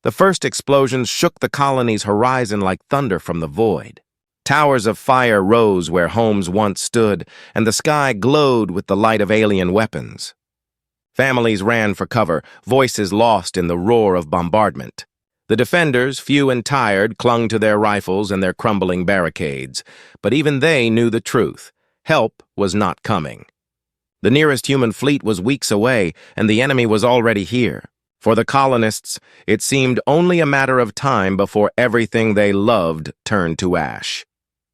The first explosions shook the colony's horizon like thunder from the void. Towers of fire rose where homes once stood, and the sky glowed with the light of alien weapons. Families ran for cover, voices lost in the roar of bombardment. The defenders, few and tired, clung to their rifles and their crumbling barricades, but even they knew the truth. Help was not coming. The nearest human fleet was weeks away, and the enemy was already here. For the colonists, it seemed only a matter of time before everything they loved turned to ash.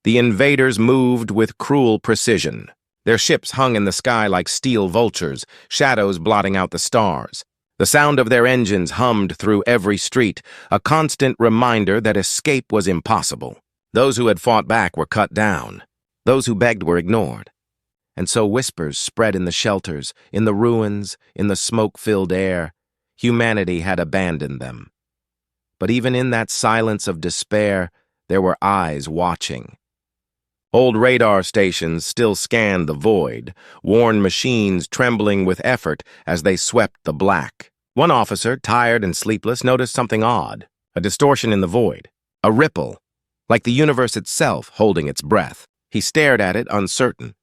The invaders moved with cruel precision. Their ships hung in the sky like steel vultures, shadows blotting out the stars. The sound of their engines hummed through every street, a constant reminder that escape was impossible. Those who had fought back were cut down. Those who begged were ignored. And so whispers spread in the shelters, in the ruins, in the smoke-filled air. Humanity had abandoned them. But even in that silence of despair, there were eyes watching. Old radar stations still scanned the void, worn machines trembling with effort as they swept the black. One officer, tired and sleepless, noticed something odd, a distortion in the void, a ripple, like the universe itself holding its breath. He stared at it, uncertain.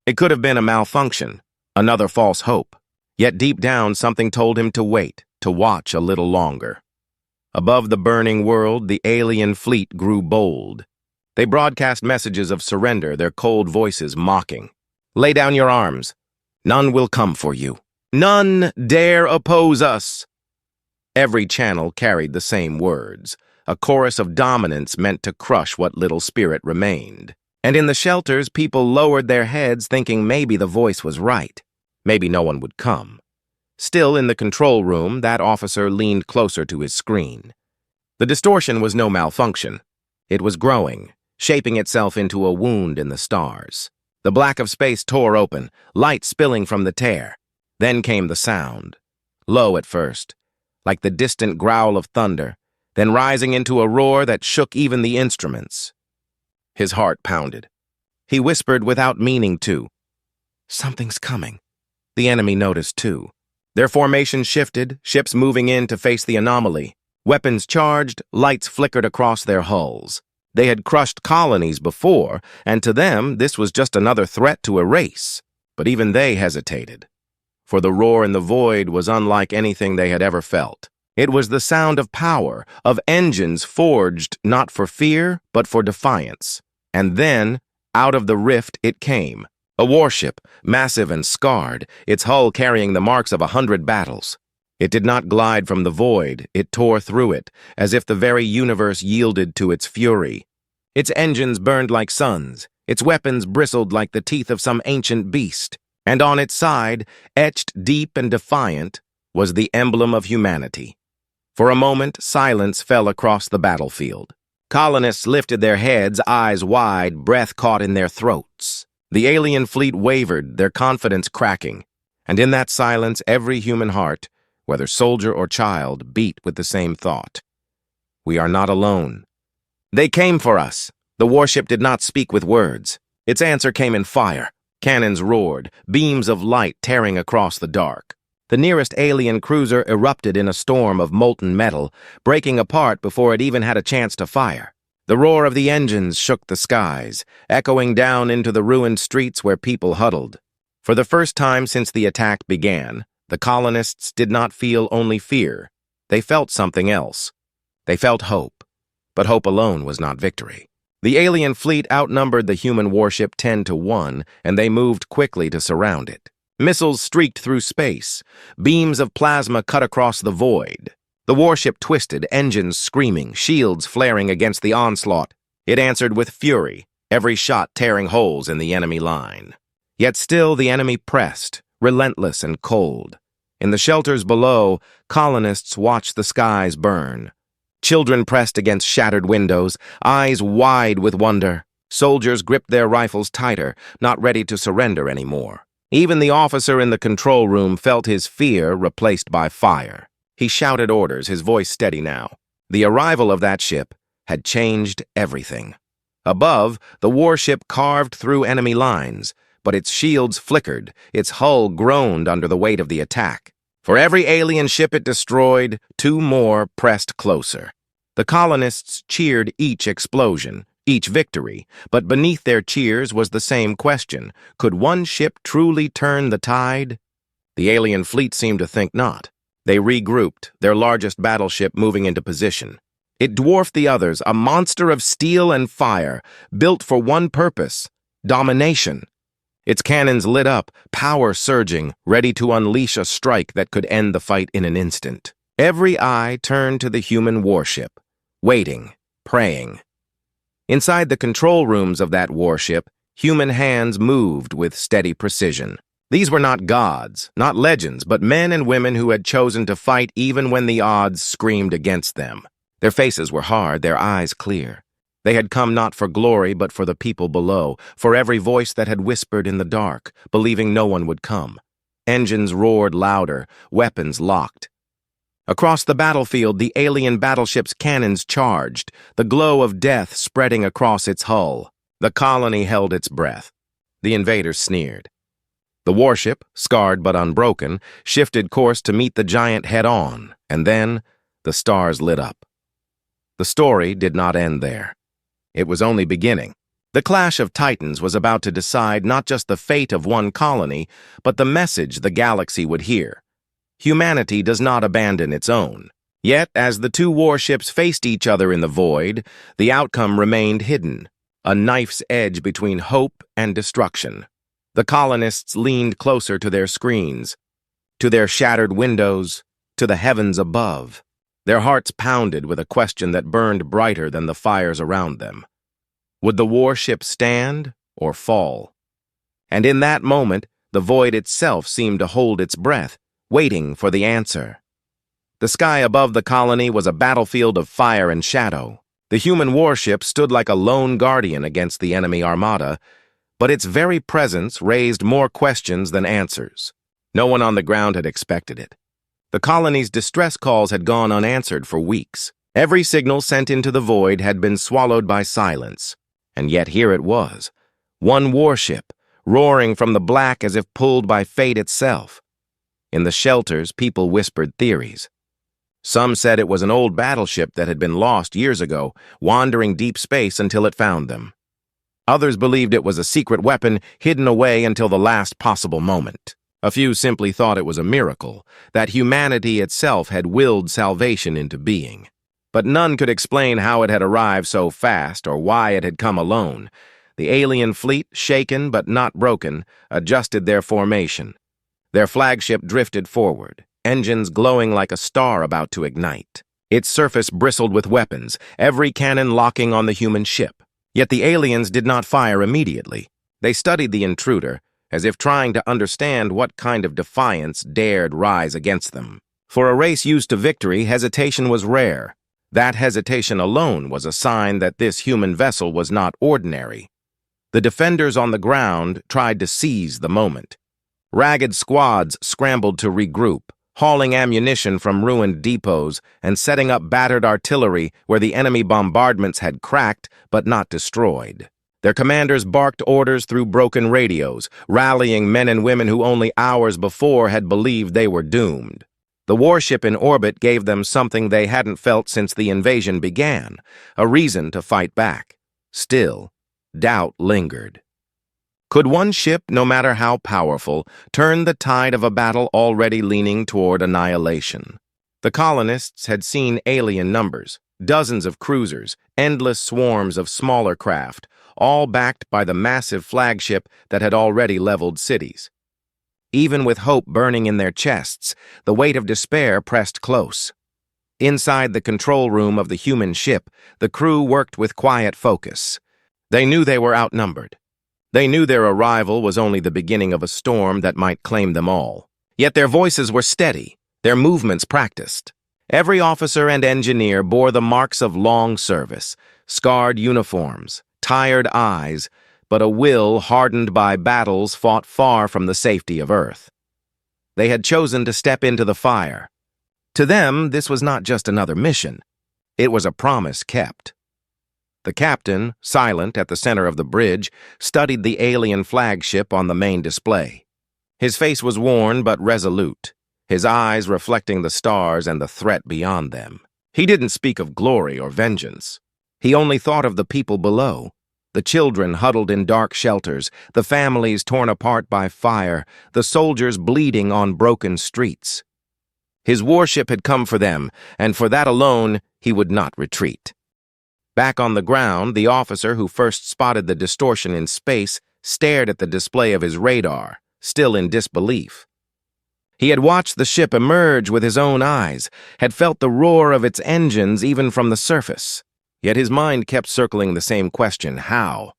It could have been a malfunction, another false hope. Yet deep down, something told him to wait, to watch a little longer. Above the burning world, the alien fleet grew bold. They broadcast messages of surrender, their cold voices mocking. Lay down your arms. None will come for you. None dare oppose us. Every channel carried the same words, a chorus of dominance meant to crush what little spirit remained. And in the shelters, people lowered their heads thinking maybe the voice was right. Maybe no one would come. Still, in the control room, that officer leaned closer to his screen. The distortion was no malfunction. It was growing, shaping itself into a wound in the stars. The black of space tore open, light spilling from the tear. Then came the sound. Low at first, like the distant growl of thunder, then rising into a roar that shook even the instruments. His heart pounded. He whispered without meaning to. Something's coming. The enemy noticed too. Their formation shifted, ships moving in to face the anomaly. Weapons charged, lights flickered across their hulls. They had crushed colonies before, and to them this was just another threat to erase. But even they hesitated. For the roar in the void was unlike anything they had ever felt. It was the sound of power, of engines forged not for fear, but for defiance. And then, out of the rift it came. A warship, massive and scarred, its hull carrying the marks of 100 battles. It did not glide from the void, it tore through it, as if the very universe yielded to its fury. Its engines burned like suns, its weapons bristled like the teeth of some ancient beast, and on its side, etched deep and defiant, was the emblem of humanity. For a moment, silence fell across the battlefield. Colonists lifted their heads, eyes wide, breath caught in their throats. The alien fleet wavered, their confidence cracking, and in that silence every human heart, whether soldier or child, beat with the same thought. We are not alone. They came for us. The warship did not speak with words. Its answer came in fire. Cannons roared, beams of light tearing across the dark. The nearest alien cruiser erupted in a storm of molten metal, breaking apart before it even had a chance to fire. The roar of the engines shook the skies, echoing down into the ruined streets where people huddled. For the first time since the attack began, the colonists did not feel only fear. They felt something else. They felt hope. But hope alone was not victory. The alien fleet outnumbered the human warship 10-1, and they moved quickly to surround it. Missiles streaked through space. Beams of plasma cut across the void. The warship twisted, engines screaming, shields flaring against the onslaught. It answered with fury, every shot tearing holes in the enemy line. Yet still the enemy pressed, relentless and cold. In the shelters below, colonists watched the skies burn. Children pressed against shattered windows, eyes wide with wonder. Soldiers gripped their rifles tighter, not ready to surrender anymore. Even the officer in the control room felt his fear replaced by fire. He shouted orders, his voice steady now. The arrival of that ship had changed everything. Above, the warship carved through enemy lines, but its shields flickered, its hull groaned under the weight of the attack. For every alien ship it destroyed, two more pressed closer. The colonists cheered each explosion, each victory, but beneath their cheers was the same question. Could one ship truly turn the tide? The alien fleet seemed to think not. They regrouped, their largest battleship moving into position. It dwarfed the others, a monster of steel and fire, built for one purpose: domination. Its cannons lit up, power surging, ready to unleash a strike that could end the fight in an instant. Every eye turned to the human warship, waiting, praying. Inside the control rooms of that warship, human hands moved with steady precision. These were not gods, not legends, but men and women who had chosen to fight even when the odds screamed against them. Their faces were hard, their eyes clear. They had come not for glory, but for the people below, for every voice that had whispered in the dark, believing no one would come. Engines roared louder, weapons locked. Across the battlefield, the alien battleship's cannons charged, the glow of death spreading across its hull. The colony held its breath. The invaders sneered. The warship, scarred but unbroken, shifted course to meet the giant head-on, and then the stars lit up. The story did not end there. It was only beginning. The clash of titans was about to decide not just the fate of one colony, but the message the galaxy would hear. Humanity does not abandon its own. Yet, as the two warships faced each other in the void, the outcome remained hidden, a knife's edge between hope and destruction. The colonists leaned closer to their screens, to their shattered windows, to the heavens above. Their hearts pounded with a question that burned brighter than the fires around them. Would the warship stand or fall? And in that moment, the void itself seemed to hold its breath, waiting for the answer. The sky above the colony was a battlefield of fire and shadow. The human warship stood like a lone guardian against the enemy armada, but its very presence raised more questions than answers. No one on the ground had expected it. The colony's distress calls had gone unanswered for weeks. Every signal sent into the void had been swallowed by silence. And yet here it was, one warship, roaring from the black as if pulled by fate itself. In the shelters, people whispered theories. Some said it was an old battleship that had been lost years ago, wandering deep space until it found them. Others believed it was a secret weapon hidden away until the last possible moment. A few simply thought it was a miracle, that humanity itself had willed salvation into being. But none could explain how it had arrived so fast or why it had come alone. The alien fleet, shaken but not broken, adjusted their formation. Their flagship drifted forward, engines glowing like a star about to ignite. Its surface bristled with weapons, every cannon locking on the human ship. Yet the aliens did not fire immediately. They studied the intruder, as if trying to understand what kind of defiance dared rise against them. For a race used to victory, hesitation was rare. That hesitation alone was a sign that this human vessel was not ordinary. The defenders on the ground tried to seize the moment. Ragged squads scrambled to regroup, hauling ammunition from ruined depots and setting up battered artillery where the enemy bombardments had cracked but not destroyed. Their commanders barked orders through broken radios, rallying men and women who only hours before had believed they were doomed. The warship in orbit gave them something they hadn't felt since the invasion began, a reason to fight back. Still, doubt lingered. Could one ship, no matter how powerful, turn the tide of a battle already leaning toward annihilation? The colonists had seen alien numbers, dozens of cruisers, endless swarms of smaller craft, all backed by the massive flagship that had already leveled cities. Even with hope burning in their chests, the weight of despair pressed close. Inside the control room of the human ship, the crew worked with quiet focus. They knew they were outnumbered. They knew their arrival was only the beginning of a storm that might claim them all. Yet their voices were steady, their movements practiced. Every officer and engineer bore the marks of long service, scarred uniforms, tired eyes, but a will hardened by battles fought far from the safety of Earth. They had chosen to step into the fire. To them, this was not just another mission. It was a promise kept. The captain, silent at the center of the bridge, studied the alien flagship on the main display. His face was worn but resolute. his eyes reflecting the stars and the threat beyond them. He didn't speak of glory or vengeance. He only thought of the people below, the children huddled in dark shelters, the families torn apart by fire, the soldiers bleeding on broken streets. His warship had come for them, and for that alone, he would not retreat. Back on the ground, the officer who first spotted the distortion in space stared at the display of his radar, still in disbelief. He had watched the ship emerge with his own eyes, had felt the roar of its engines even from the surface. Yet his mind kept circling the same question: how?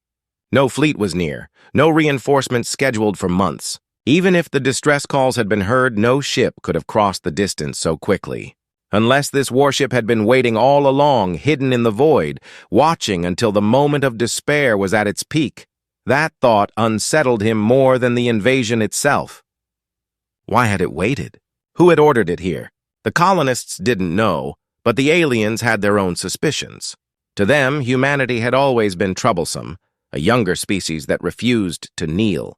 No fleet was near, no reinforcements scheduled for months. Even if the distress calls had been heard, no ship could have crossed the distance so quickly. Unless this warship had been waiting all along, hidden in the void, watching until the moment of despair was at its peak. That thought unsettled him more than the invasion itself. Why had it waited? Who had ordered it here? The colonists didn't know, but the aliens had their own suspicions. To them, humanity had always been troublesome, a younger species that refused to kneel.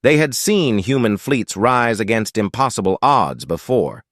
They had seen human fleets rise against impossible odds before,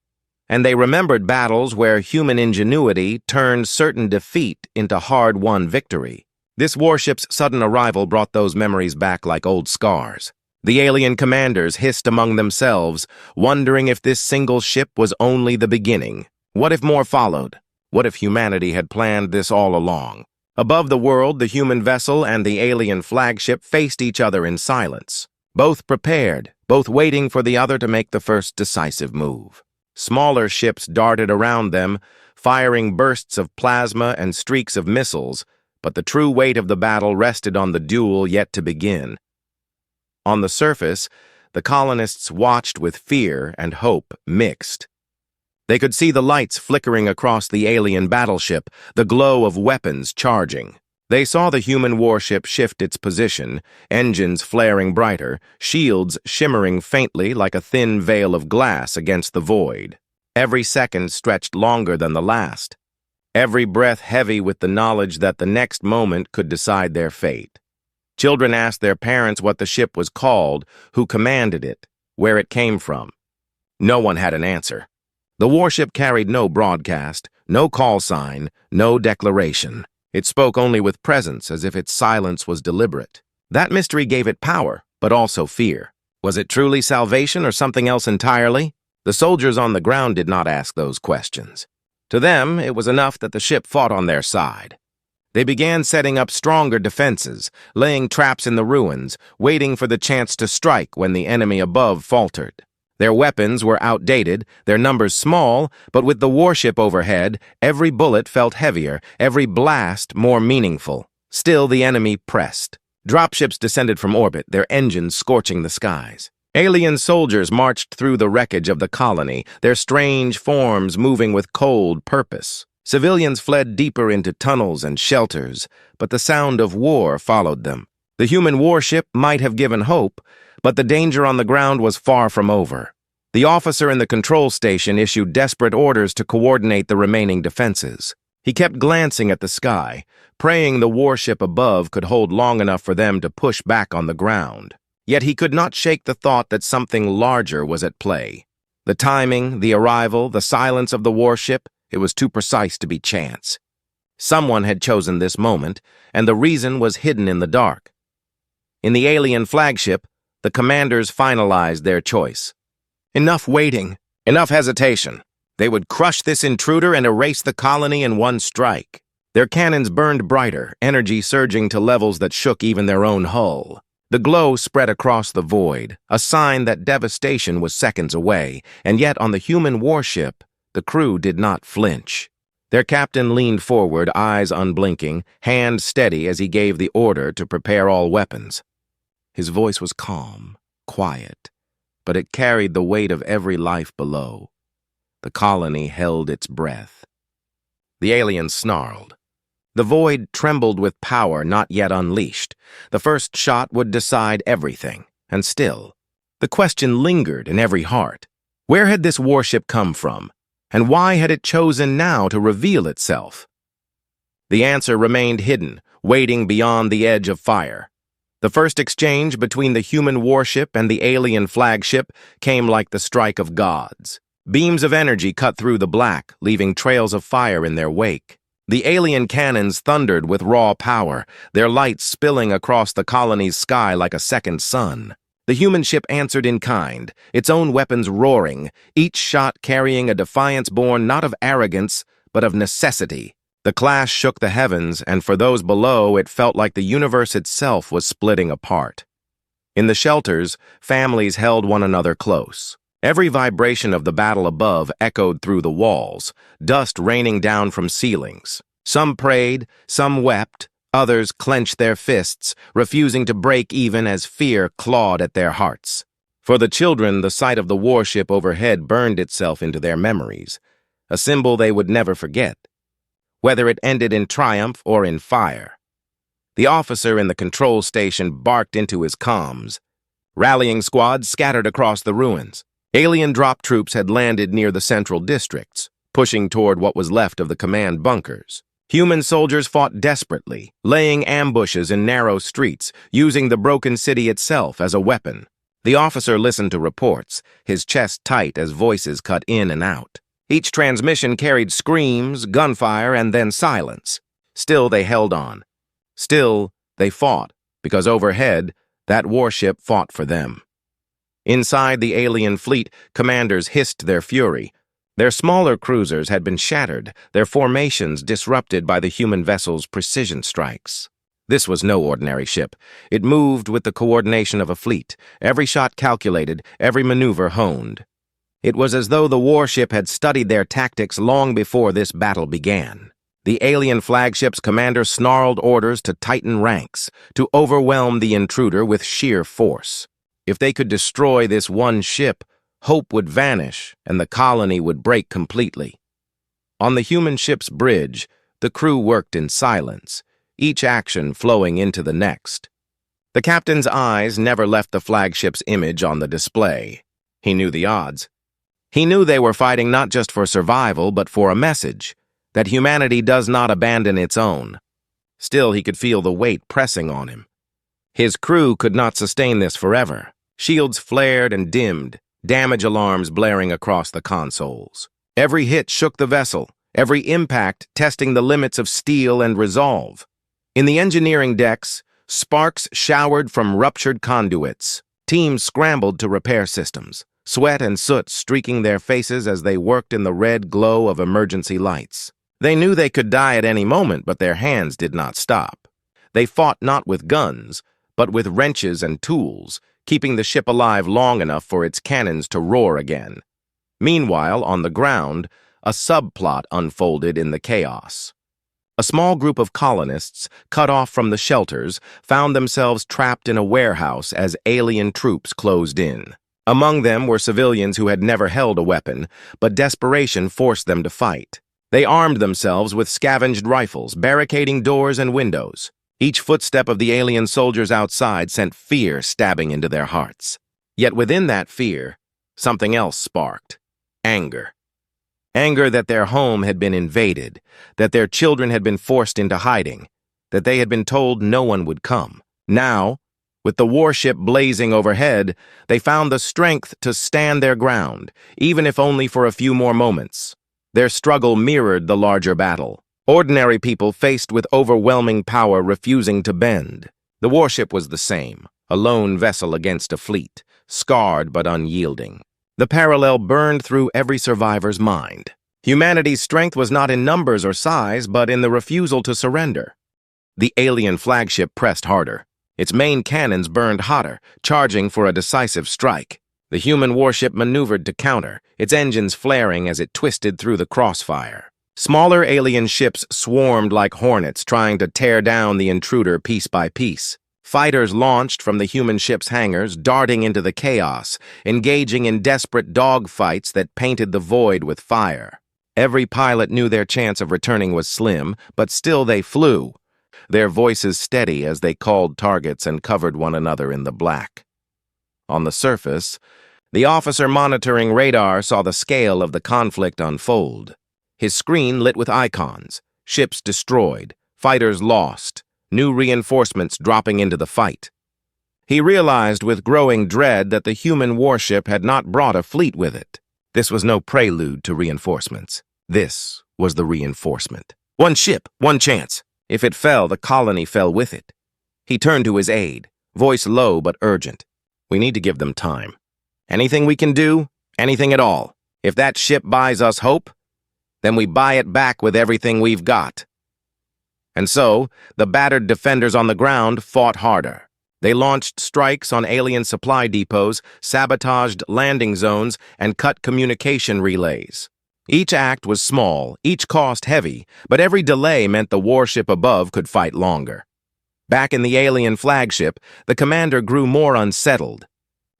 and they remembered battles where human ingenuity turned certain defeat into hard-won victory. This warship's sudden arrival brought those memories back like old scars. The alien commanders hissed among themselves, wondering if this single ship was only the beginning. What if more followed? What if humanity had planned this all along? Above the world, the human vessel and the alien flagship faced each other in silence. Both prepared, both waiting for the other to make the first decisive move. Smaller ships darted around them, firing bursts of plasma and streaks of missiles, but the true weight of the battle rested on the duel yet to begin. On the surface, the colonists watched with fear and hope mixed. They could see the lights flickering across the alien battleship, the glow of weapons charging. They saw the human warship shift its position, engines flaring brighter, shields shimmering faintly like a thin veil of glass against the void. Every second stretched longer than the last, every breath heavy with the knowledge that the next moment could decide their fate. Children asked their parents what the ship was called, who commanded it, where it came from. No one had an answer. The warship carried no broadcast, no call sign, no declaration. It spoke only with presence, as if its silence was deliberate. That mystery gave it power, but also fear. Was it truly salvation or something else entirely? The soldiers on the ground did not ask those questions. To them, it was enough that the ship fought on their side. They began setting up stronger defenses, laying traps in the ruins, waiting for the chance to strike when the enemy above faltered. Their weapons were outdated, their numbers small, but with the warship overhead, every bullet felt heavier, every blast more meaningful. Still, the enemy pressed. Dropships descended from orbit, their engines scorching the skies. Alien soldiers marched through the wreckage of the colony, their strange forms moving with cold purpose. Civilians fled deeper into tunnels and shelters, but the sound of war followed them. The human warship might have given hope, but the danger on the ground was far from over. The officer in the control station issued desperate orders to coordinate the remaining defenses. He kept glancing at the sky, praying the warship above could hold long enough for them to push back on the ground. Yet he could not shake the thought that something larger was at play. The timing, the arrival, the silence of the warship, it was too precise to be chance. Someone had chosen this moment, and the reason was hidden in the dark. In the alien flagship, the commanders finalized their choice. Enough waiting, enough hesitation. They would crush this intruder and erase the colony in one strike. Their cannons burned brighter, energy surging to levels that shook even their own hull. The glow spread across the void, a sign that devastation was seconds away, and yet on the human warship, the crew did not flinch. Their captain leaned forward, eyes unblinking, hand steady as he gave the order to prepare all weapons. His voice was calm, quiet, but it carried the weight of every life below. The colony held its breath. The aliens snarled. The void trembled with power not yet unleashed. The first shot would decide everything, and still, the question lingered in every heart. Where had this warship come from, and why had it chosen now to reveal itself? The answer remained hidden, waiting beyond the edge of fire. The first exchange between the human warship and the alien flagship came like the strike of gods. Beams of energy cut through the black, leaving trails of fire in their wake. The alien cannons thundered with raw power, their lights spilling across the colony's sky like a second sun. The human ship answered in kind, its own weapons roaring, each shot carrying a defiance born not of arrogance, but of necessity. The clash shook the heavens, and for those below, it felt like the universe itself was splitting apart. In the shelters, families held one another close. Every vibration of the battle above echoed through the walls, dust raining down from ceilings. Some prayed, some wept, others clenched their fists, refusing to break even as fear clawed at their hearts. For the children, the sight of the warship overhead burned itself into their memories, a symbol they would never forget, whether it ended in triumph or in fire. The officer in the control station barked into his comms. Rallying squads scattered across the ruins. Alien drop troops had landed near the central districts, pushing toward what was left of the command bunkers. Human soldiers fought desperately, laying ambushes in narrow streets, using the broken city itself as a weapon. The officer listened to reports, his chest tight as voices cut in and out. Each transmission carried screams, gunfire, and then silence. Still, they held on. Still, they fought, because overhead, that warship fought for them. Inside the alien fleet, commanders hissed their fury. Their smaller cruisers had been shattered, their formations disrupted by the human vessel's precision strikes. This was no ordinary ship. It moved with the coordination of a fleet, every shot calculated, every maneuver honed. It was as though the warship had studied their tactics long before this battle began. The alien flagship's commander snarled orders to tighten ranks, to overwhelm the intruder with sheer force. If they could destroy this one ship, hope would vanish and the colony would break completely. On the human ship's bridge, the crew worked in silence, each action flowing into the next. The captain's eyes never left the flagship's image on the display. He knew the odds. He knew they were fighting not just for survival, but for a message, that humanity does not abandon its own. Still, he could feel the weight pressing on him. His crew could not sustain this forever. Shields flared and dimmed, damage alarms blaring across the consoles. Every hit shook the vessel, every impact testing the limits of steel and resolve. In the engineering decks, sparks showered from ruptured conduits. Teams scrambled to repair systems, sweat and soot streaking their faces as they worked in the red glow of emergency lights. They knew they could die at any moment, but their hands did not stop. They fought not with guns, but with wrenches and tools, keeping the ship alive long enough for its cannons to roar again. Meanwhile, on the ground, a subplot unfolded in the chaos. A small group of colonists, cut off from the shelters, found themselves trapped in a warehouse as alien troops closed in. Among them were civilians who had never held a weapon, but desperation forced them to fight. They armed themselves with scavenged rifles, barricading doors and windows. Each footstep of the alien soldiers outside sent fear stabbing into their hearts. Yet within that fear, something else sparked. Anger. Anger that their home had been invaded, that their children had been forced into hiding, that they had been told no one would come. Now, with the warship blazing overhead, they found the strength to stand their ground, even if only for a few more moments. Their struggle mirrored the larger battle. Ordinary people faced with overwhelming power refusing to bend. The warship was the same, a lone vessel against a fleet, scarred but unyielding. The parallel burned through every survivor's mind. Humanity's strength was not in numbers or size, but in the refusal to surrender. The alien flagship pressed harder. Its main cannons burned hotter, charging for a decisive strike. The human warship maneuvered to counter, its engines flaring as it twisted through the crossfire. Smaller alien ships swarmed like hornets, trying to tear down the intruder piece by piece. Fighters launched from the human ship's hangars, darting into the chaos, engaging in desperate dogfights that painted the void with fire. Every pilot knew their chance of returning was slim, but still they flew, their voices steady as they called targets and covered one another in the black. On the surface, the officer monitoring radar saw the scale of the conflict unfold. His screen lit with icons, ships destroyed, fighters lost, new reinforcements dropping into the fight. He realized with growing dread that the human warship had not brought a fleet with it. This was no prelude to reinforcements. This was the reinforcement. One ship, one chance. If it fell, the colony fell with it. He turned to his aide, voice low but urgent. We need to give them time. Anything we can do, anything at all. If that ship buys us hope, then we buy it back with everything we've got. And so, the battered defenders on the ground fought harder. They launched strikes on alien supply depots, sabotaged landing zones, and cut communication relays. Each act was small, each cost heavy, but every delay meant the warship above could fight longer. Back in the alien flagship, the commander grew more unsettled.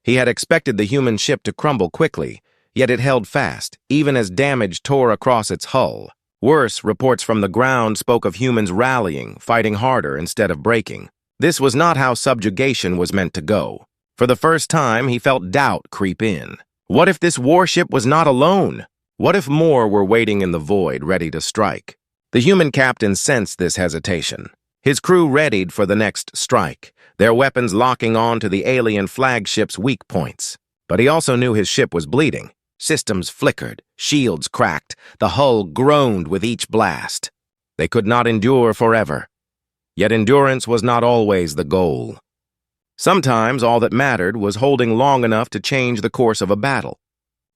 He had expected the human ship to crumble quickly, yet it held fast, even as damage tore across its hull. Worse, reports from the ground spoke of humans rallying, fighting harder instead of breaking. This was not how subjugation was meant to go. For the first time, he felt doubt creep in. What if this warship was not alone? What if more were waiting in the void, ready to strike? The human captain sensed this hesitation. His crew readied for the next strike, their weapons locking on to the alien flagship's weak points. But he also knew his ship was bleeding. Systems flickered, shields cracked, the hull groaned with each blast. They could not endure forever. Yet endurance was not always the goal. Sometimes all that mattered was holding long enough to change the course of a battle,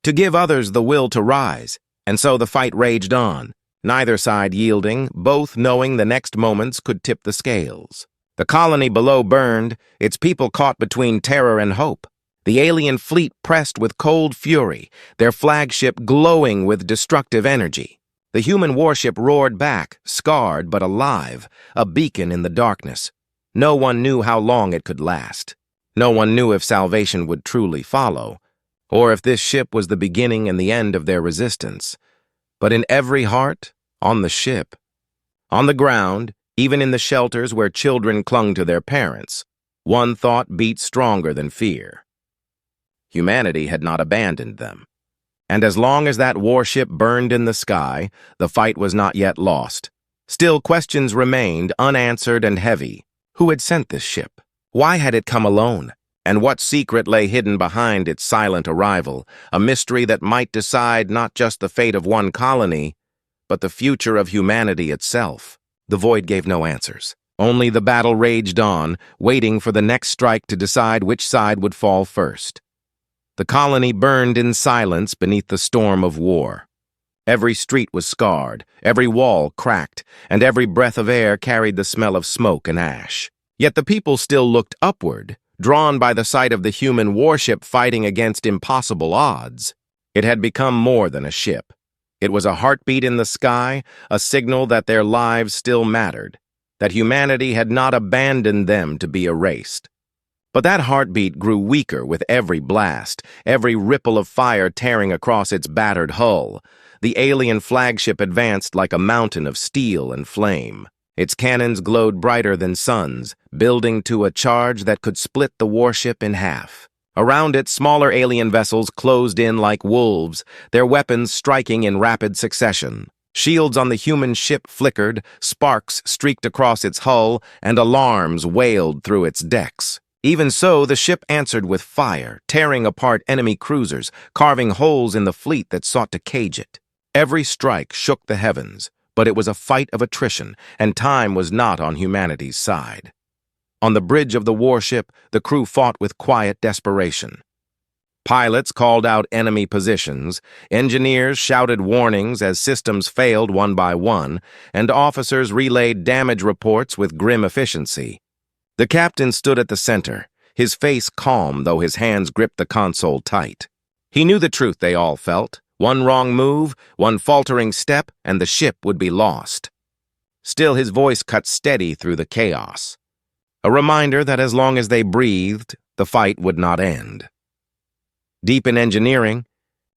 to give others the will to rise, and so the fight raged on, neither side yielding, both knowing the next moments could tip the scales. The colony below burned, its people caught between terror and hope. The alien fleet pressed with cold fury, their flagship glowing with destructive energy. The human warship roared back, scarred but alive, a beacon in the darkness. No one knew how long it could last. No one knew if salvation would truly follow, or if this ship was the beginning and the end of their resistance. But in every heart, on the ship, on the ground, even in the shelters where children clung to their parents, one thought beat stronger than fear. Humanity had not abandoned them. And as long as that warship burned in the sky, the fight was not yet lost. Still, questions remained, unanswered and heavy. Who had sent this ship? Why had it come alone? And what secret lay hidden behind its silent arrival, a mystery that might decide not just the fate of one colony, but the future of humanity itself? The void gave no answers. Only the battle raged on, waiting for the next strike to decide which side would fall first. The colony burned in silence beneath the storm of war. Every street was scarred, every wall cracked, and every breath of air carried the smell of smoke and ash. Yet the people still looked upward, drawn by the sight of the human warship fighting against impossible odds. It had become more than a ship. It was a heartbeat in the sky, a signal that their lives still mattered, that humanity had not abandoned them to be erased. But that heartbeat grew weaker with every blast, every ripple of fire tearing across its battered hull. The alien flagship advanced like a mountain of steel and flame. Its cannons glowed brighter than suns, building to a charge that could split the warship in half. Around it, smaller alien vessels closed in like wolves, their weapons striking in rapid succession. Shields on the human ship flickered, sparks streaked across its hull, and alarms wailed through its decks. Even so, the ship answered with fire, tearing apart enemy cruisers, carving holes in the fleet that sought to cage it. Every strike shook the heavens, but it was a fight of attrition, and time was not on humanity's side. On the bridge of the warship, the crew fought with quiet desperation. Pilots called out enemy positions, engineers shouted warnings as systems failed one by one, and officers relayed damage reports with grim efficiency. The captain stood at the center, his face calm though his hands gripped the console tight. He knew the truth they all felt. One wrong move, one faltering step, and the ship would be lost. Still, his voice cut steady through the chaos. A reminder that as long as they breathed, the fight would not end. Deep in engineering,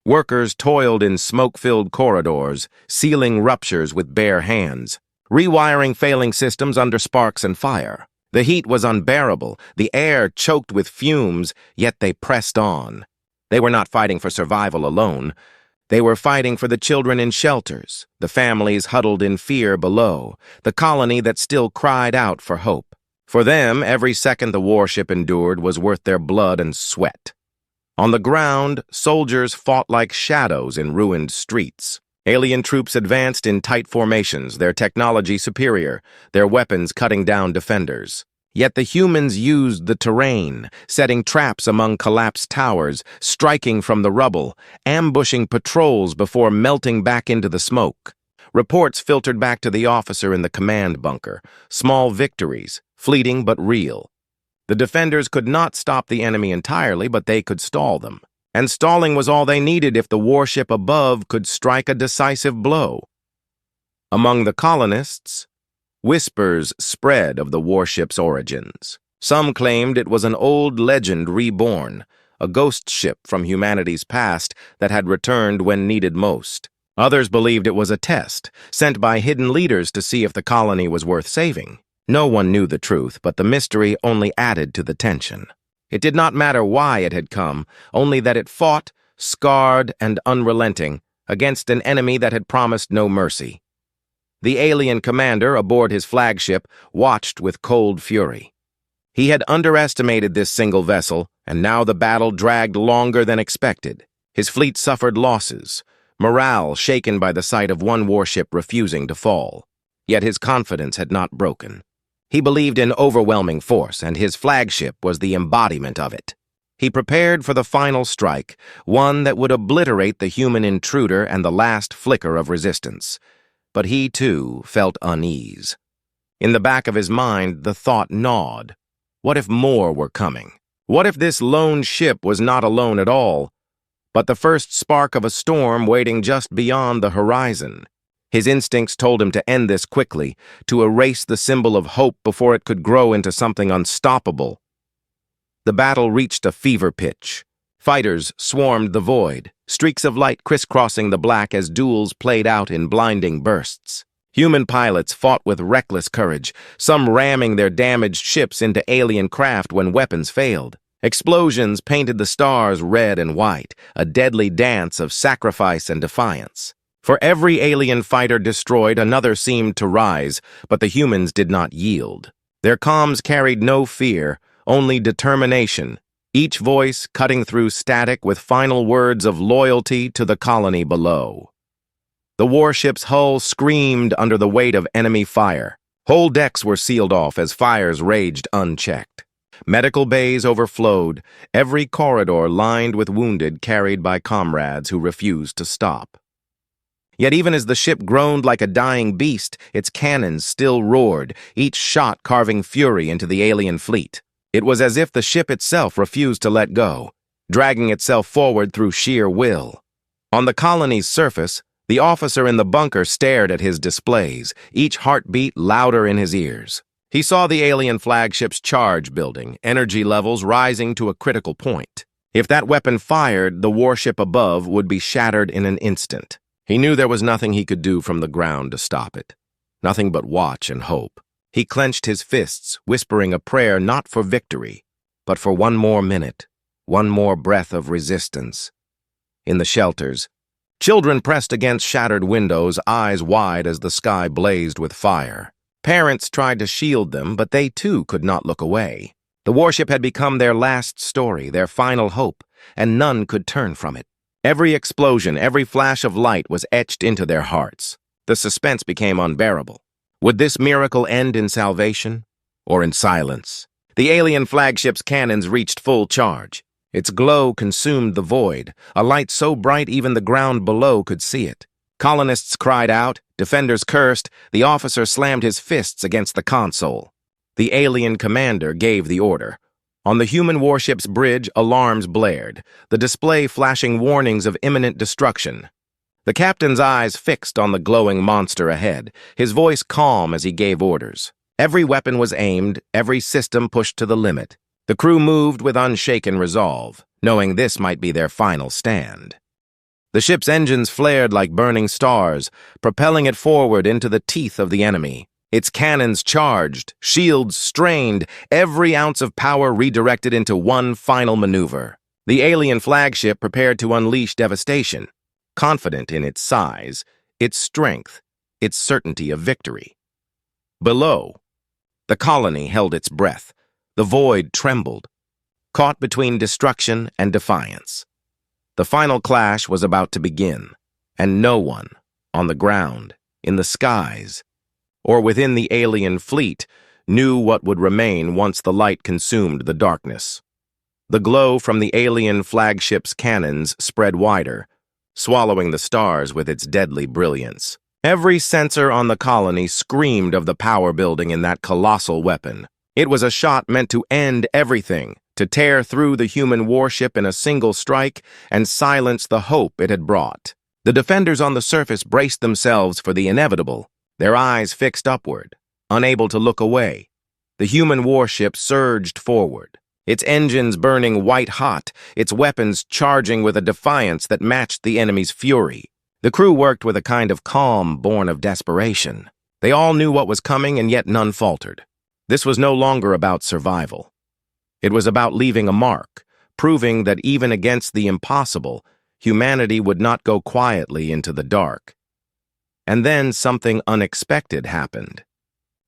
workers toiled in smoke-filled corridors, sealing ruptures with bare hands, rewiring failing systems under sparks and fire. The heat was unbearable, the air choked with fumes, yet they pressed on. They were not fighting for survival alone. They were fighting for the children in shelters, the families huddled in fear below, the colony that still cried out for hope. For them, every second the warship endured was worth their blood and sweat. On the ground, soldiers fought like shadows in ruined streets. Alien troops advanced in tight formations, their technology superior, their weapons cutting down defenders. Yet the humans used the terrain, setting traps among collapsed towers, striking from the rubble, ambushing patrols before melting back into the smoke. Reports filtered back to the officer in the command bunker. Small victories, fleeting but real. The defenders could not stop the enemy entirely, but they could stall them. And stalling was all they needed if the warship above could strike a decisive blow. Among the colonists, whispers spread of the warship's origins. Some claimed it was an old legend reborn, a ghost ship from humanity's past that had returned when needed most. Others believed it was a test, sent by hidden leaders to see if the colony was worth saving. No one knew the truth, but the mystery only added to the tension. It did not matter why it had come, only that it fought, scarred and unrelenting, against an enemy that had promised no mercy. The alien commander aboard his flagship watched with cold fury. He had underestimated this single vessel, and now the battle dragged longer than expected. His fleet suffered losses, morale shaken by the sight of one warship refusing to fall. Yet his confidence had not broken. He believed in overwhelming force, and his flagship was the embodiment of it. He prepared for the final strike, one that would obliterate the human intruder and the last flicker of resistance. But he, too, felt unease. In the back of his mind, the thought gnawed. What if more were coming? What if this lone ship was not alone at all, but the first spark of a storm waiting just beyond the horizon? His instincts told him to end this quickly, to erase the symbol of hope before it could grow into something unstoppable. The battle reached a fever pitch. Fighters swarmed the void, streaks of light crisscrossing the black as duels played out in blinding bursts. Human pilots fought with reckless courage, some ramming their damaged ships into alien craft when weapons failed. Explosions painted the stars red and white, a deadly dance of sacrifice and defiance. For every alien fighter destroyed, another seemed to rise, but the humans did not yield. Their comms carried no fear, only determination, each voice cutting through static with final words of loyalty to the colony below. The warship's hull screamed under the weight of enemy fire. Whole decks were sealed off as fires raged unchecked. Medical bays overflowed, every corridor lined with wounded carried by comrades who refused to stop. Yet even as the ship groaned like a dying beast, its cannons still roared, each shot carving fury into the alien fleet. It was as if the ship itself refused to let go, dragging itself forward through sheer will. On the colony's surface, the officer in the bunker stared at his displays, each heartbeat louder in his ears. He saw the alien flagship's charge building, energy levels rising to a critical point. If that weapon fired, the warship above would be shattered in an instant. He knew there was nothing he could do from the ground to stop it. Nothing but watch and hope. He clenched his fists, whispering a prayer not for victory, but for one more minute, one more breath of resistance. In the shelters, children pressed against shattered windows, eyes wide as the sky blazed with fire. Parents tried to shield them, but they too could not look away. The warship had become their last story, their final hope, and none could turn from it. Every explosion, every flash of light was etched into their hearts. The suspense became unbearable. Would this miracle end in salvation or in silence? The alien flagship's cannons reached full charge. Its glow consumed the void, a light so bright even the ground below could see it. Colonists cried out, defenders cursed, the officer slammed his fists against the console. The alien commander gave the order. On the human warship's bridge, alarms blared, the display flashing warnings of imminent destruction. The captain's eyes fixed on the glowing monster ahead, his voice calm as he gave orders. Every weapon was aimed, every system pushed to the limit. The crew moved with unshaken resolve, knowing this might be their final stand. The ship's engines flared like burning stars, propelling it forward into the teeth of the enemy. Its cannons charged, shields strained, every ounce of power redirected into one final maneuver. The alien flagship prepared to unleash devastation, confident in its size, its strength, its certainty of victory. Below, the colony held its breath. The void trembled. caught between destruction and defiance. The final clash was about to begin, and no one, on the ground, in the skies, or within the alien fleet, knew what would remain once the light consumed the darkness. The glow from the alien flagship's cannons spread wider, swallowing the stars with its deadly brilliance. Every sensor on the colony screamed of the power building in that colossal weapon. It was a shot meant to end everything, to tear through the human warship in a single strike and silence the hope it had brought. The defenders on the surface braced themselves for the inevitable, their eyes fixed upward, unable to look away. The human warship surged forward, its engines burning white-hot, its weapons charging with a defiance that matched the enemy's fury. The crew worked with a kind of calm born of desperation. They all knew what was coming, and yet none faltered. This was no longer about survival. It was about leaving a mark, proving that even against the impossible, humanity would not go quietly into the dark. And then something unexpected happened.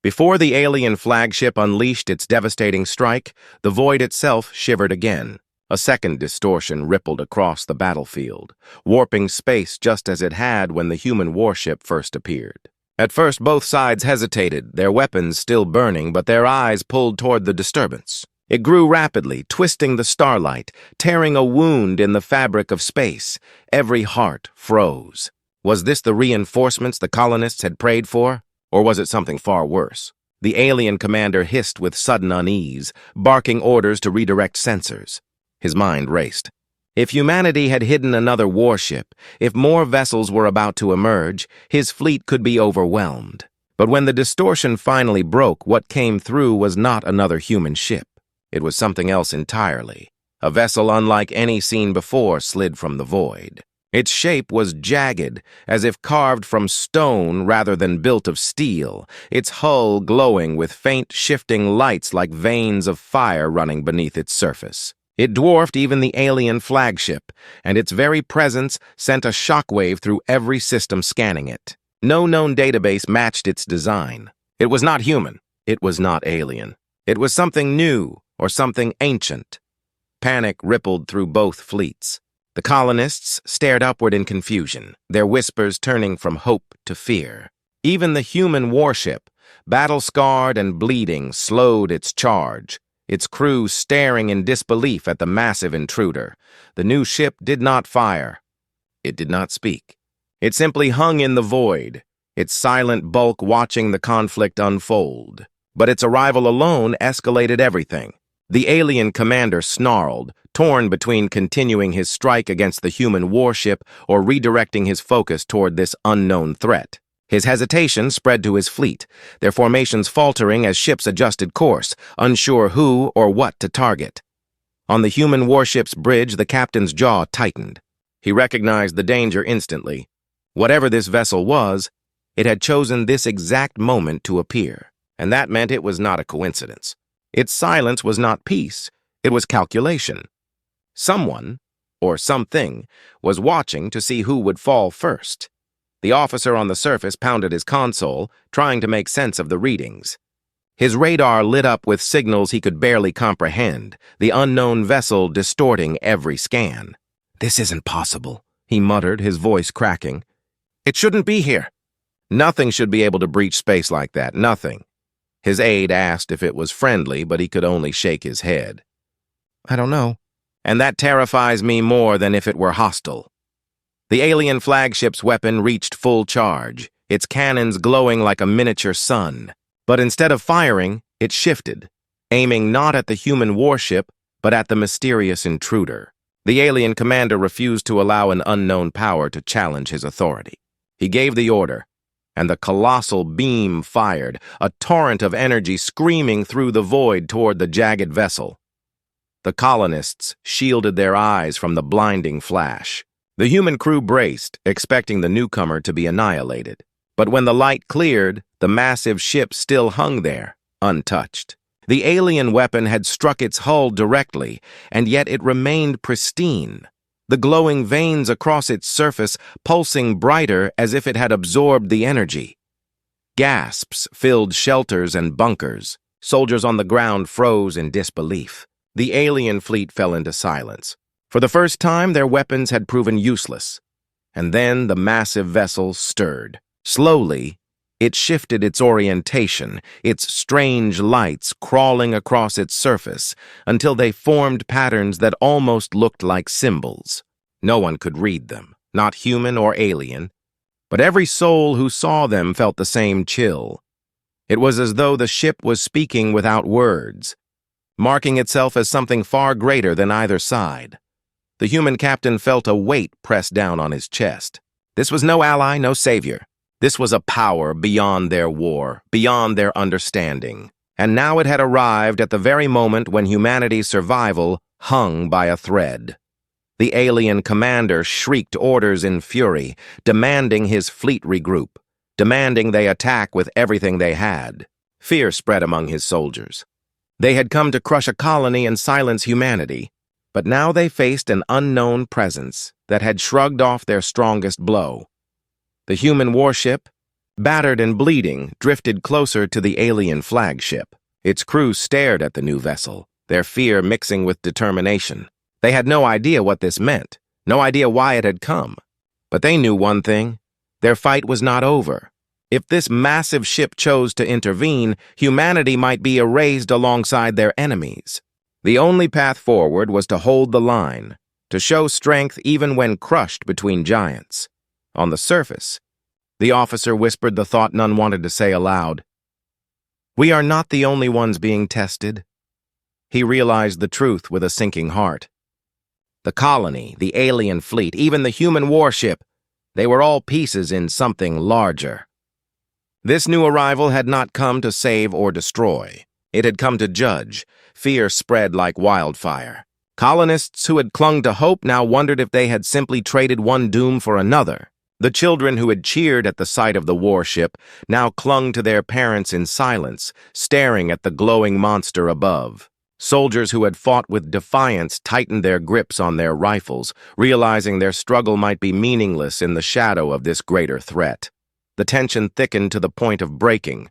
Before the alien flagship unleashed its devastating strike, the void itself shivered again. A second distortion rippled across the battlefield, warping space just as it had when the human warship first appeared. At first, both sides hesitated, their weapons still burning, but their eyes pulled toward the disturbance. It grew rapidly, twisting the starlight, tearing a wound in the fabric of space. Every heart froze. Was this the reinforcements the colonists had prayed for? Or was it something far worse? The alien commander hissed with sudden unease, barking orders to redirect sensors. His mind raced. If humanity had hidden another warship, if more vessels were about to emerge, his fleet could be overwhelmed. But when the distortion finally broke, what came through was not another human ship. It was something else entirely. A vessel unlike any seen before slid from the void. Its shape was jagged, as if carved from stone rather than built of steel, its hull glowing with faint shifting lights like veins of fire running beneath its surface. It dwarfed even the alien flagship, and its very presence sent a shockwave through every system scanning it. No known database matched its design. It was not human. It was not alien. It was something new, or something ancient. Panic rippled through both fleets. The colonists stared upward in confusion, their whispers turning from hope to fear. Even the human warship, battle-scarred and bleeding, slowed its charge, its crew staring in disbelief at the massive intruder. The new ship did not fire. It did not speak. It simply hung in the void, its silent bulk watching the conflict unfold. But its arrival alone escalated everything. The alien commander snarled, torn between continuing his strike against the human warship or redirecting his focus toward this unknown threat. His hesitation spread to his fleet, their formations faltering as ships adjusted course, unsure who or what to target. On the human warship's bridge, the captain's jaw tightened. He recognized the danger instantly. Whatever this vessel was, it had chosen this exact moment to appear, and that meant it was not a coincidence. Its silence was not peace, it was calculation. Someone, or something, was watching to see who would fall first. The officer on the surface pounded his console, trying to make sense of the readings. His radar lit up with signals he could barely comprehend, the unknown vessel distorting every scan. "This isn't possible," he muttered, his voice cracking. "It shouldn't be here. Nothing should be able to breach space like that, nothing." His aide asked if it was friendly, but he could only shake his head. "I don't know. And that terrifies me more than if it were hostile." The alien flagship's weapon reached full charge, its cannons glowing like a miniature sun. But instead of firing, it shifted, aiming not at the human warship, but at the mysterious intruder. The alien commander refused to allow an unknown power to challenge his authority. He gave the order, and the colossal beam fired, a torrent of energy screaming through the void toward the jagged vessel. The colonists shielded their eyes from the blinding flash. The human crew braced, expecting the newcomer to be annihilated. But when the light cleared, the massive ship still hung there, untouched. The alien weapon had struck its hull directly, and yet it remained pristine. The glowing veins across its surface pulsing brighter as if it had absorbed the energy. Gasps filled shelters and bunkers. Soldiers on the ground froze in disbelief. The alien fleet fell into silence. For the first time, their weapons had proven useless. And then the massive vessel stirred. Slowly, it shifted its orientation, its strange lights crawling across its surface, until they formed patterns that almost looked like symbols. No one could read them, not human or alien, but every soul who saw them felt the same chill. It was as though the ship was speaking without words, marking itself as something far greater than either side. The human captain felt a weight pressed down on his chest. This was no ally, no savior. This was a power beyond their war, beyond their understanding. And now it had arrived at the very moment when humanity's survival hung by a thread. The alien commander shrieked orders in fury, demanding his fleet regroup, demanding they attack with everything they had. Fear spread among his soldiers. They had come to crush a colony and silence humanity, but now they faced an unknown presence that had shrugged off their strongest blow. The human warship, battered and bleeding, drifted closer to the alien flagship. Its crew stared at the new vessel, their fear mixing with determination. They had no idea what this meant, no idea why it had come. But they knew one thing: their fight was not over. If this massive ship chose to intervene, humanity might be erased alongside their enemies. The only path forward was to hold the line, to show strength even when crushed between giants. On the surface, the officer whispered the thought none wanted to say aloud. We are not the only ones being tested. He realized the truth with a sinking heart. The colony, the alien fleet, even the human warship, they were all pieces in something larger. This new arrival had not come to save or destroy. It had come to judge. Fear spread like wildfire. Colonists who had clung to hope now wondered if they had simply traded one doom for another. The children who had cheered at the sight of the warship now clung to their parents in silence, staring at the glowing monster above. Soldiers who had fought with defiance tightened their grips on their rifles, realizing their struggle might be meaningless in the shadow of this greater threat. The tension thickened to the point of breaking.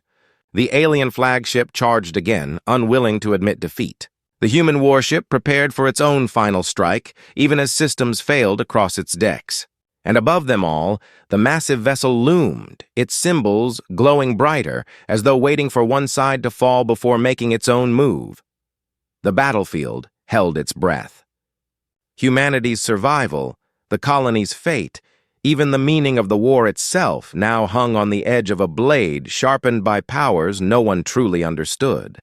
The alien flagship charged again, unwilling to admit defeat. The human warship prepared for its own final strike, even as systems failed across its decks. And above them all, the massive vessel loomed, its symbols glowing brighter, as though waiting for one side to fall before making its own move. The battlefield held its breath. Humanity's survival, the colony's fate, even the meaning of the war itself now hung on the edge of a blade sharpened by powers no one truly understood.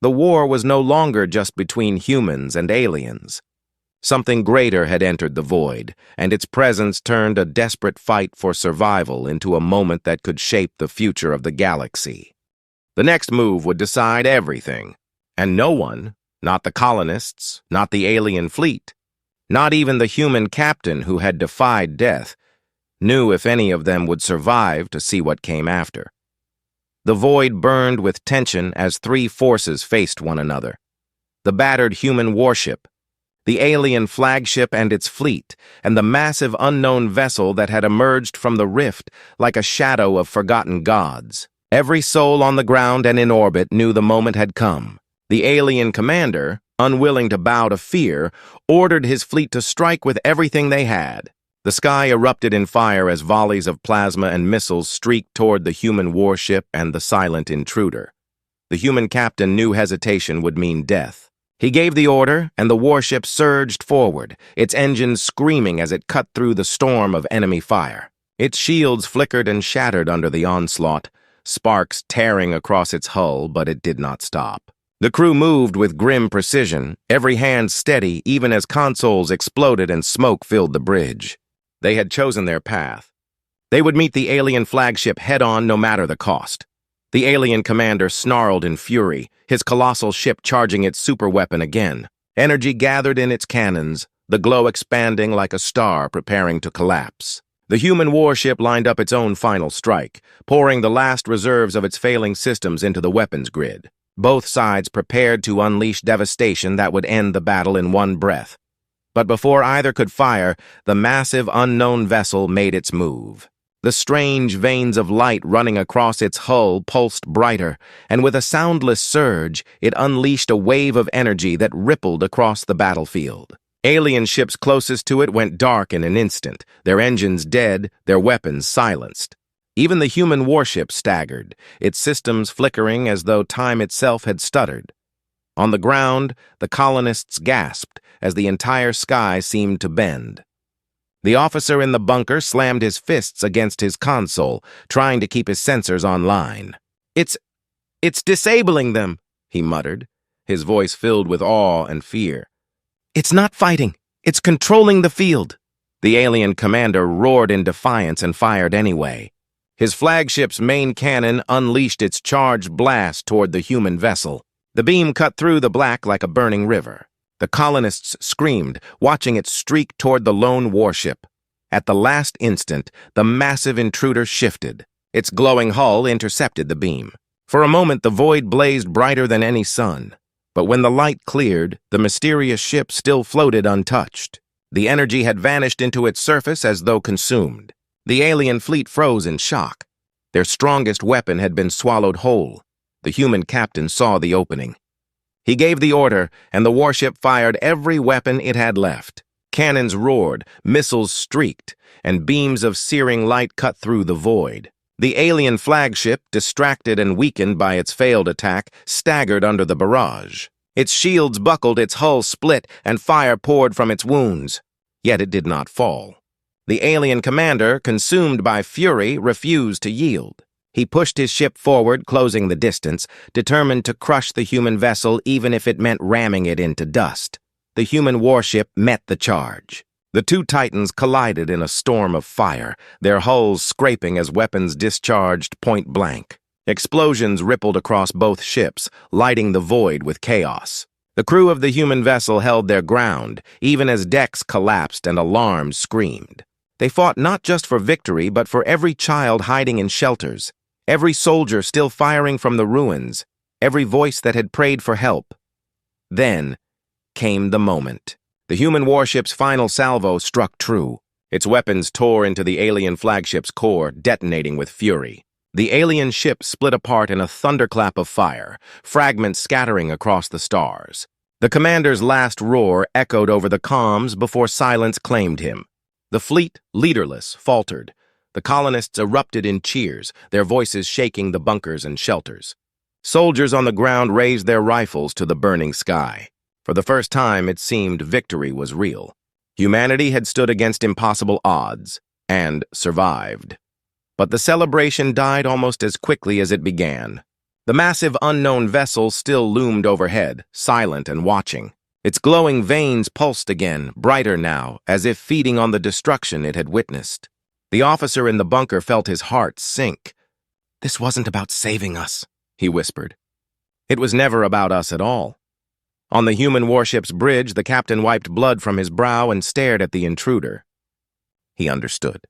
The war was no longer just between humans and aliens. Something greater had entered the void, and its presence turned a desperate fight for survival into a moment that could shape the future of the galaxy. The next move would decide everything, and no one, not the colonists, not the alien fleet, not even the human captain who had defied death, knew if any of them would survive to see what came after. The void burned with tension as three forces faced one another. The battered human warship, the alien flagship and its fleet, and the massive unknown vessel that had emerged from the rift like a shadow of forgotten gods. Every soul on the ground and in orbit knew the moment had come. The alien commander, unwilling to bow to fear, ordered his fleet to strike with everything they had. The sky erupted in fire as volleys of plasma and missiles streaked toward the human warship and the silent intruder. The human captain knew hesitation would mean death. He gave the order, and the warship surged forward, its engines screaming as it cut through the storm of enemy fire. Its shields flickered and shattered under the onslaught, sparks tearing across its hull, but it did not stop. The crew moved with grim precision, every hand steady even as consoles exploded and smoke filled the bridge. They had chosen their path. They would meet the alien flagship head-on no matter the cost. The alien commander snarled in fury, his colossal ship charging its superweapon again. Energy gathered in its cannons, the glow expanding like a star preparing to collapse. The human warship lined up its own final strike, pouring the last reserves of its failing systems into the weapons grid. Both sides prepared to unleash devastation that would end the battle in one breath. But before either could fire, the massive unknown vessel made its move. The strange veins of light running across its hull pulsed brighter, and with a soundless surge, it unleashed a wave of energy that rippled across the battlefield. Alien ships closest to it went dark in an instant, their engines dead, their weapons silenced. Even the human warship staggered, its systems flickering as though time itself had stuttered. On the ground, the colonists gasped as the entire sky seemed to bend. The officer in the bunker slammed his fists against his console, trying to keep his sensors online. It's disabling them," he muttered, his voice filled with awe and fear. "It's not fighting. It's controlling the field." The alien commander roared in defiance and fired anyway. His flagship's main cannon unleashed its charged blast toward the human vessel. The beam cut through the black like a burning river. The colonists screamed, watching it streak toward the lone warship. At the last instant, the massive intruder shifted. Its glowing hull intercepted the beam. For a moment, the void blazed brighter than any sun. But when the light cleared, the mysterious ship still floated untouched. The energy had vanished into its surface as though consumed. The alien fleet froze in shock. Their strongest weapon had been swallowed whole. The human captain saw the opening. He gave the order, and the warship fired every weapon it had left. Cannons roared, missiles streaked, and beams of searing light cut through the void. The alien flagship, distracted and weakened by its failed attack, staggered under the barrage. Its shields buckled, its hull split, and fire poured from its wounds. Yet it did not fall. The alien commander, consumed by fury, refused to yield. He pushed his ship forward, closing the distance, determined to crush the human vessel even if it meant ramming it into dust. The human warship met the charge. The two titans collided in a storm of fire, their hulls scraping as weapons discharged point blank. Explosions rippled across both ships, lighting the void with chaos. The crew of the human vessel held their ground, even as decks collapsed and alarms screamed. They fought not just for victory, but for every child hiding in shelters, every soldier still firing from the ruins, every voice that had prayed for help. Then came the moment. The human warship's final salvo struck true. Its weapons tore into the alien flagship's core, detonating with fury. The alien ship split apart in a thunderclap of fire, fragments scattering across the stars. The commander's last roar echoed over the comms before silence claimed him. The fleet, leaderless, faltered. The colonists erupted in cheers, their voices shaking the bunkers and shelters. Soldiers on the ground raised their rifles to the burning sky. For the first time, it seemed victory was real. Humanity had stood against impossible odds and survived. But the celebration died almost as quickly as it began. The massive unknown vessel still loomed overhead, silent and watching. Its glowing veins pulsed again, brighter now, as if feeding on the destruction it had witnessed. The officer in the bunker felt his heart sink. "This wasn't about saving us," he whispered. "It was never about us at all." On the human warship's bridge, the captain wiped blood from his brow and stared at the intruder. He understood.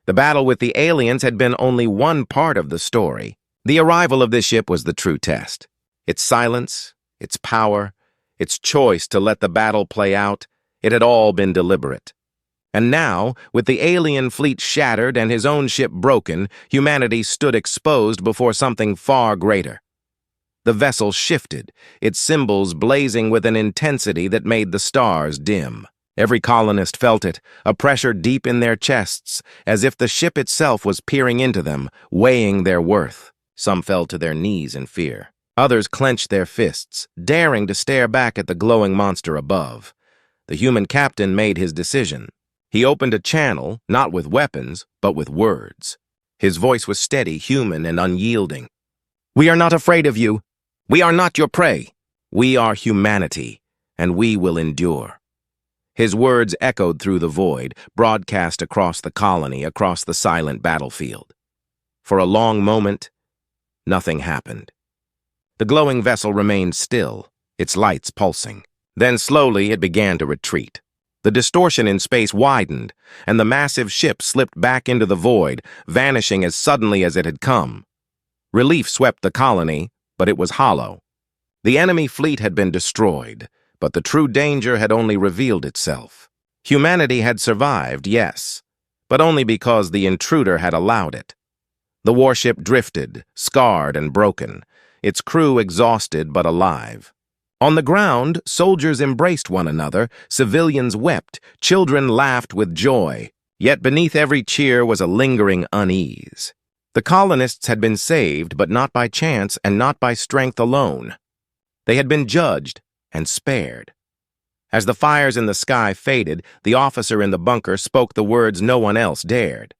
The battle with the aliens had been only one part of the story. The arrival of this ship was the true test. Its silence, its power, its choice to let the battle play out, it had all been deliberate. And now, with the alien fleet shattered and his own ship broken, humanity stood exposed before something far greater. The vessel shifted, its symbols blazing with an intensity that made the stars dim. Every colonist felt it, a pressure deep in their chests, as if the ship itself was peering into them, weighing their worth. Some fell to their knees in fear. Others clenched their fists, daring to stare back at the glowing monster above. The human captain made his decision. He opened a channel, not with weapons, but with words. His voice was steady, human, and unyielding. "We are not afraid of you. We are not your prey. We are humanity, and we will endure." His words echoed through the void, broadcast across the colony, across the silent battlefield. For a long moment, nothing happened. The glowing vessel remained still, its lights pulsing. Then slowly it began to retreat. The distortion in space widened, and the massive ship slipped back into the void, vanishing as suddenly as it had come. Relief swept the colony, but it was hollow. The enemy fleet had been destroyed, but the true danger had only revealed itself. Humanity had survived, yes, but only because the intruder had allowed it. The warship drifted, scarred and broken, its crew exhausted but alive. On the ground, soldiers embraced one another, civilians wept, children laughed with joy, yet beneath every cheer was a lingering unease. The colonists had been saved, but not by chance and not by strength alone. They had been judged and spared. As the fires in the sky faded, the officer in the bunker spoke the words no one else dared.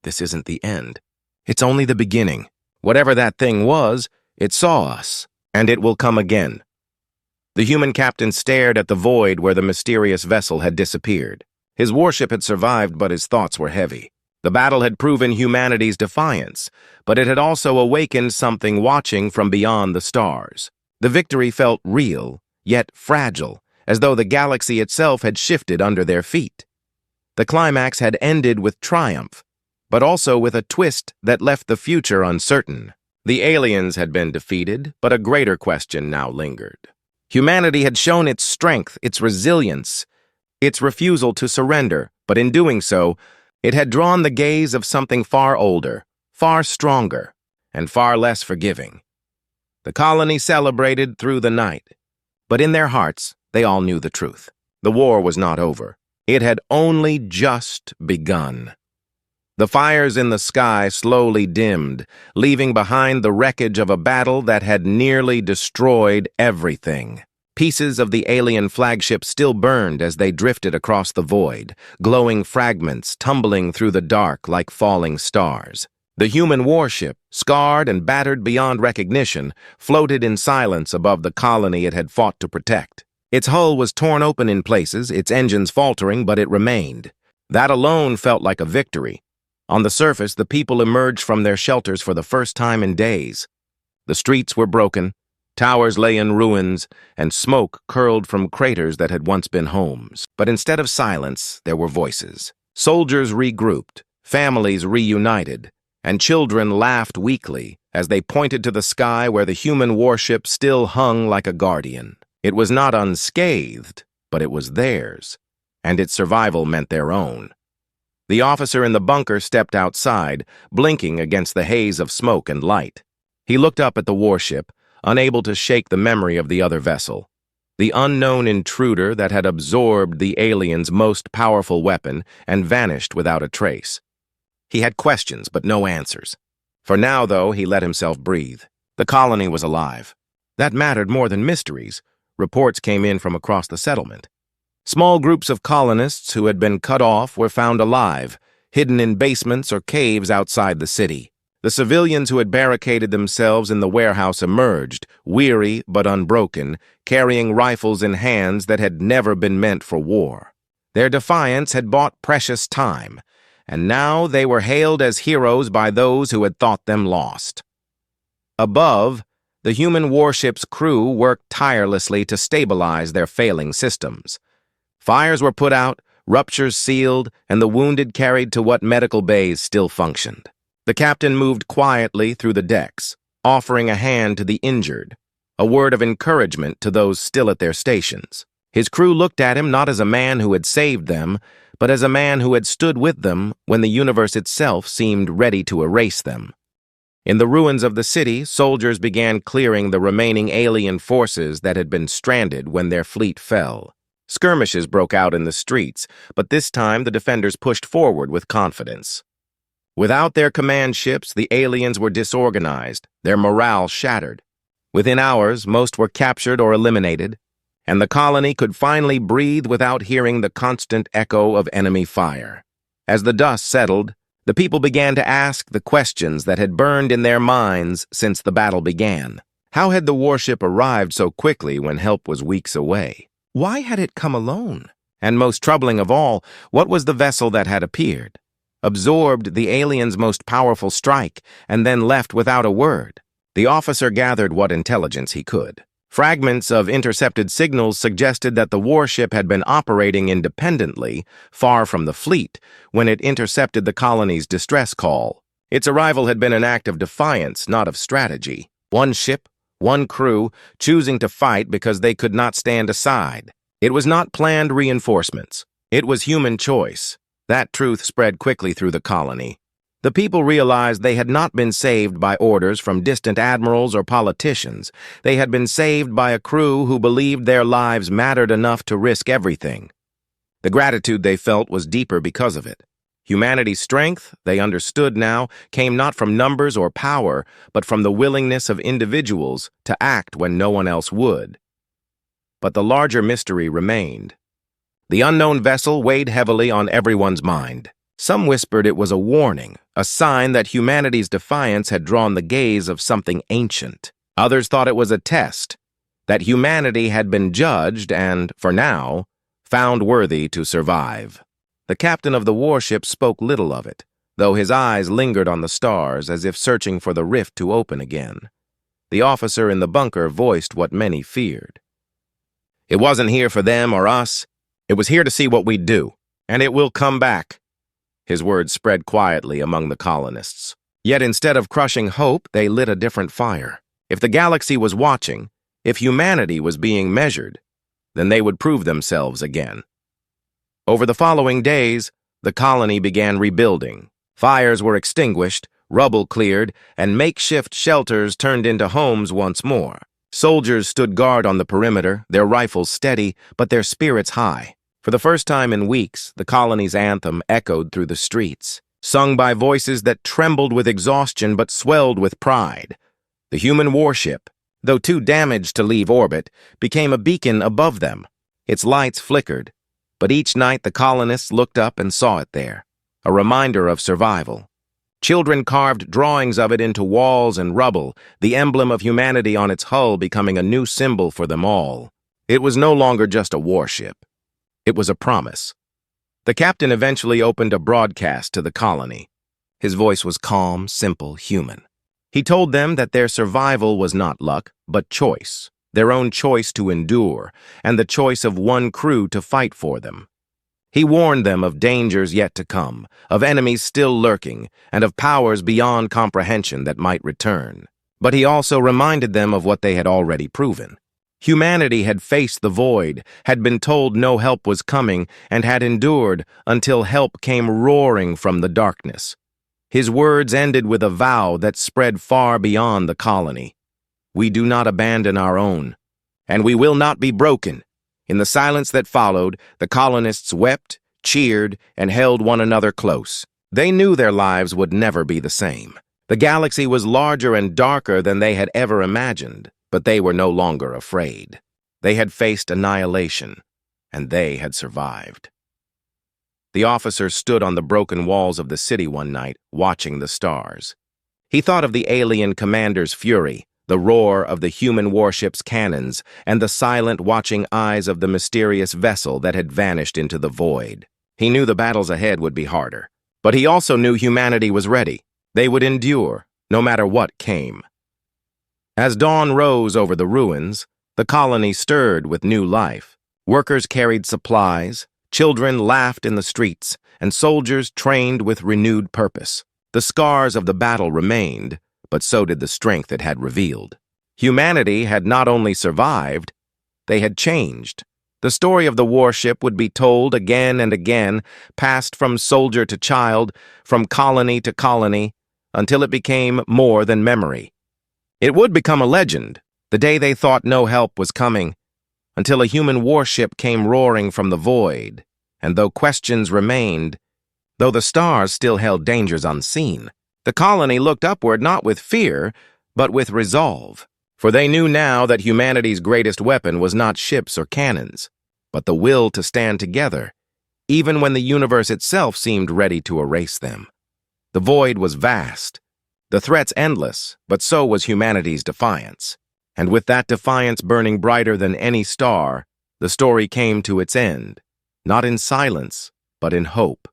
"This isn't the end. It's only the beginning. Whatever that thing was, it saw us, and it will come again." The human captain stared at the void where the mysterious vessel had disappeared. His warship had survived, but his thoughts were heavy. The battle had proven humanity's defiance, but it had also awakened something watching from beyond the stars. The victory felt real, yet fragile, as though the galaxy itself had shifted under their feet. The climax had ended with triumph, but also with a twist that left the future uncertain. The aliens had been defeated, but a greater question now lingered. Humanity had shown its strength, its resilience, its refusal to surrender, but in doing so, it had drawn the gaze of something far older, far stronger, and far less forgiving. The colony celebrated through the night, but in their hearts, they all knew the truth. The war was not over. It had only just begun. The fires in the sky slowly dimmed, leaving behind the wreckage of a battle that had nearly destroyed everything. Pieces of the alien flagship still burned as they drifted across the void, glowing fragments tumbling through the dark like falling stars. The human warship, scarred and battered beyond recognition, floated in silence above the colony it had fought to protect. Its hull was torn open in places, its engines faltering, but it remained. That alone felt like a victory. On the surface, the people emerged from their shelters for the first time in days. The streets were broken, towers lay in ruins, and smoke curled from craters that had once been homes. But instead of silence, there were voices. Soldiers regrouped, families reunited, and children laughed weakly as they pointed to the sky where the human warship still hung like a guardian. It was not unscathed, but it was theirs, and its survival meant their own. The officer in the bunker stepped outside, blinking against the haze of smoke and light. He looked up at the warship, unable to shake the memory of the other vessel. The unknown intruder that had absorbed the alien's most powerful weapon and vanished without a trace. He had questions, but no answers. For now, though, he let himself breathe. The colony was alive. That mattered more than mysteries. Reports came in from across the settlement. Small groups of colonists who had been cut off were found alive, hidden in basements or caves outside the city. The civilians who had barricaded themselves in the warehouse emerged, weary but unbroken, carrying rifles in hands that had never been meant for war. Their defiance had bought precious time, and now they were hailed as heroes by those who had thought them lost. Above, the human warship's crew worked tirelessly to stabilize their failing systems. Fires were put out, ruptures sealed, and the wounded carried to what medical bays still functioned. The captain moved quietly through the decks, offering a hand to the injured, a word of encouragement to those still at their stations. His crew looked at him not as a man who had saved them, but as a man who had stood with them when the universe itself seemed ready to erase them. In the ruins of the city, soldiers began clearing the remaining alien forces that had been stranded when their fleet fell. Skirmishes broke out in the streets, but this time the defenders pushed forward with confidence. Without their command ships, the aliens were disorganized, their morale shattered. Within hours, most were captured or eliminated, and the colony could finally breathe without hearing the constant echo of enemy fire. As the dust settled, the people began to ask the questions that had burned in their minds since the battle began. How had the warship arrived so quickly when help was weeks away? Why had it come alone? And most troubling of all, what was the vessel that had appeared, absorbed the alien's most powerful strike, and then left without a word? The officer gathered what intelligence he could. Fragments of intercepted signals suggested that the warship had been operating independently, far from the fleet, when it intercepted the colony's distress call. Its arrival had been an act of defiance, not of strategy. One ship, one crew, choosing to fight because they could not stand aside. It was not planned reinforcements. It was human choice. That truth spread quickly through the colony. The people realized they had not been saved by orders from distant admirals or politicians. They had been saved by a crew who believed their lives mattered enough to risk everything. The gratitude they felt was deeper because of it. Humanity's strength, they understood now, came not from numbers or power, but from the willingness of individuals to act when no one else would. But the larger mystery remained. The unknown vessel weighed heavily on everyone's mind. Some whispered it was a warning, a sign that humanity's defiance had drawn the gaze of something ancient. Others thought it was a test, that humanity had been judged and, for now, found worthy to survive. The captain of the warship spoke little of it, though his eyes lingered on the stars as if searching for the rift to open again. The officer in the bunker voiced what many feared. It wasn't here for them or us. It was here to see what we'd do, and it will come back. His words spread quietly among the colonists. Yet instead of crushing hope, they lit a different fire. If the galaxy was watching, if humanity was being measured, then they would prove themselves again. Over the following days, the colony began rebuilding. Fires were extinguished, rubble cleared, and makeshift shelters turned into homes once more. Soldiers stood guard on the perimeter, their rifles steady, but their spirits high. For the first time in weeks, the colony's anthem echoed through the streets, sung by voices that trembled with exhaustion but swelled with pride. The human warship, though too damaged to leave orbit, became a beacon above them. Its lights flickered, but each night the colonists looked up and saw it there, a reminder of survival. Children carved drawings of it into walls and rubble, the emblem of humanity on its hull becoming a new symbol for them all. It was no longer just a warship. It was a promise. The captain eventually opened a broadcast to the colony. His voice was calm, simple, human. He told them that their survival was not luck, but choice, their own choice to endure, and the choice of one crew to fight for them. He warned them of dangers yet to come, of enemies still lurking, and of powers beyond comprehension that might return. But he also reminded them of what they had already proven. Humanity had faced the void, had been told no help was coming, and had endured until help came roaring from the darkness. His words ended with a vow that spread far beyond the colony. We do not abandon our own, and we will not be broken. In the silence that followed, the colonists wept, cheered, and held one another close. They knew their lives would never be the same. The galaxy was larger and darker than they had ever imagined, but they were no longer afraid. They had faced annihilation, and they had survived. The officer stood on the broken walls of the city one night, watching the stars. He thought of the alien commander's fury, the roar of the human warship's cannons, and the silent, watching eyes of the mysterious vessel that had vanished into the void. He knew the battles ahead would be harder, but he also knew humanity was ready. They would endure, no matter what came. As dawn rose over the ruins, the colony stirred with new life. Workers carried supplies, children laughed in the streets, and soldiers trained with renewed purpose. The scars of the battle remained, but so did the strength it had revealed. Humanity had not only survived, they had changed. The story of the warship would be told again and again, passed from soldier to child, from colony to colony, until it became more than memory. It would become a legend, the day they thought no help was coming, until a human warship came roaring from the void, and though questions remained, though the stars still held dangers unseen, the colony looked upward not with fear, but with resolve. For they knew now that humanity's greatest weapon was not ships or cannons, but the will to stand together, even when the universe itself seemed ready to erase them. The void was vast, the threats endless, but so was humanity's defiance. And with that defiance burning brighter than any star, the story came to its end, not in silence, but in hope.